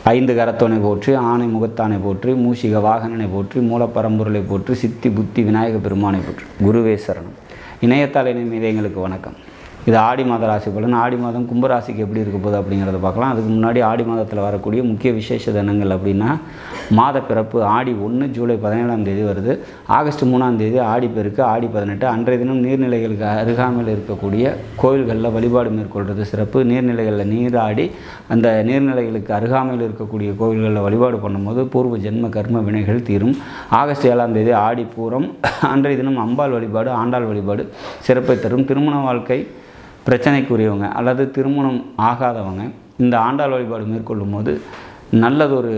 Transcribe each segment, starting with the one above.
ஐந்து கரத்தோனை போற்றி, ஆணை முகத்தானை போற்றி, மூஷிக வாகனனை போற்றி, மூலப்பரம்பொருளை போற்றி, சித்தி புத்தி விநாயக பெருமானை போற்றி. குருவே சரணம். இணையத்தால் இணைய எங்களுக்கு வணக்கம். இது ஆடி மாத ராசி பலன். ஆடி மாதம் கும்பராசிக்கு எப்படி இருக்க போகுது அப்படிங்கிறத பார்க்கலாம். அதுக்கு முன்னாடி ஆடி மாதத்தில் வரக்கூடிய முக்கிய விசேஷ தினங்கள் அப்படின்னா, மாத பிறப்பு ஆடி 1 ஜூலை 17ஆம் தேதி வருது. ஆகஸ்ட் 3ஆம் தேதி ஆடி பெருக்கு, ஆடி 18. அன்றைய தினம் நீர்நிலைகளுக்கு அருகாமையில் இருக்கக்கூடிய கோயில்களில் வழிபாடு மேற்கொள்வது சிறப்பு. நீர்நிலைகளில் நீராடி அந்த நீர்நிலைகளுக்கு அருகாமையில் இருக்கக்கூடிய கோயில்களில் வழிபாடு பண்ணும்போது பூர்வ ஜென்ம கர்ம வினைகள் தீரும். ஆகஸ்ட் 7ஆம் தேதி ஆடி பூரம். அன்றைய தினம் அம்பாள் வழிபாடு, ஆண்டாள் வழிபாடு சிறப்பை தரும். திருமண வாழ்க்கை பிரச்சனைக்குரியவங்க அல்லது திருமணம் ஆகாதவங்க இந்த ஆண்டாள் வழிபாடு மேற்கொள்ளும் போது நல்லதொரு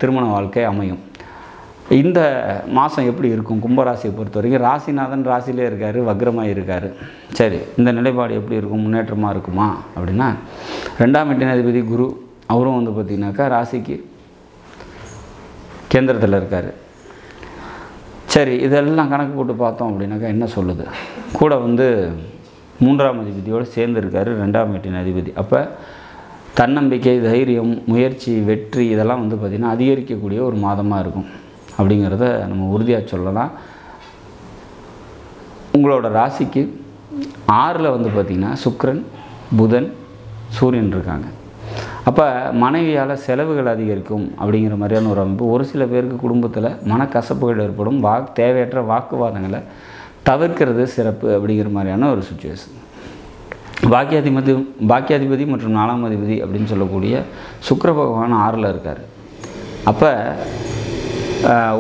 திருமண வாழ்க்கை அமையும். இந்த மாதம் எப்படி இருக்கும் கும்பராசியை பொறுத்த வரைக்கும்? ராசிநாதன் ராசியிலே இருக்கார், வக்ரமாக இருக்கார். சரி, இந்த நிலைப்பாடு எப்படி இருக்கும்? முன்னேற்றமாக இருக்குமா அப்படின்னா, 2ஆம் வீட்டின் குரு, அவரும் பார்த்திங்கனாக்கா ராசிக்கு கேந்திரத்தில் இருக்கார். சரி, இதெல்லாம் கணக்கு போட்டு பார்த்தோம் அப்படின்னாக்கா என்ன சொல்லுது? கூட 3ஆம் அதிபதியோடு சேர்ந்து இருக்கார் 2ஆம் வீட்டின் அதிபதி. அப்போ தன்னம்பிக்கை, தைரியம், முயற்சி, வெற்றி இதெல்லாம் பார்த்திங்கன்னா அதிகரிக்கக்கூடிய ஒரு மாதமாக இருக்கும் அப்படிங்கிறத நம்ம உறுதியாக சொல்லலாம். உங்களோட ராசிக்கு 6ல் பார்த்திங்கன்னா சுக்கிரன், புதன், சூரியன் இருக்காங்க. அப்போ மனைவியால் செலவுகள் அதிகரிக்கும் அப்படிங்கிற மாதிரியான ஒரு அமைப்பு. ஒரு சில பேருக்கு குடும்பத்தில் மனக்கசப்புகள் ஏற்படும். தேவையற்ற வாக்குவாதங்களை தவிர்க்கிறது சிறப்பு அப்படிங்கிற மாதிரியான ஒரு சுச்சுவேஷன். பாக்கியாதிபதி மற்றும் 4ஆம் அதிபதி அப்படின்னு சொல்லக்கூடிய சுக்கிர பகவான் 6ல் இருக்கார். அப்போ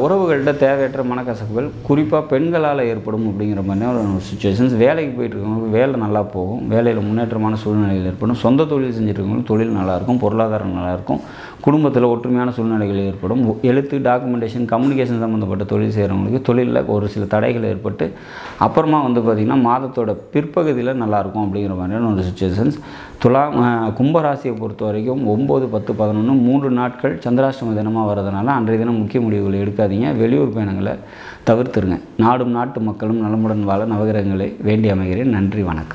உறவுகள்கிட்ட தேவையற்ற மனக்கசப்புகள் குறிப்பாக பெண்களால் ஏற்படும் அப்படிங்கிற மாதிரியான ஒரு சுச்சுவேஷன்ஸ். வேலைக்கு போயிட்டுருக்கவங்களுக்கு வேலை நல்லா போகும், வேலையில் முன்னேற்றமான சூழ்நிலைகள் ஏற்படும். சொந்த தொழில் செஞ்சுருக்கவங்களுக்கு தொழில் நல்லாயிருக்கும், பொருளாதாரம் நல்லாயிருக்கும், குடும்பத்தில் ஒற்றுமையான சூழ்நிலைகள் ஏற்படும். எழுத்து, டாக்குமெண்டேஷன், கம்யூனிகேஷன் சம்மந்தப்பட்ட தொழில் செய்கிறவங்களுக்கு தொழிலில் ஒரு சில தடைகள் ஏற்பட்டு அப்புறமா பார்த்திங்கன்னா மாதத்தோட பிற்பகுதியில் நல்லாயிருக்கும் அப்படிங்கிற மாதிரியான ஒரு சுச்சுவேஷன்ஸ். கும்பராசியை பொறுத்த வரைக்கும் 9, 10, 11 3 நாட்கள் சந்திராஷ்டம தினமாக வரதுனால அன்றைய தினம் முக்கிய முடிவுகளை எடுக்காதீங்க. வெளியூர் பயணங்களை தவிர்த்துருங்க. நாடும் நாட்டு மக்களும் நலமுடன் வாழ நவகிரகங்களை வேண்டி அமைகிறேன். நன்றி, வணக்கம்.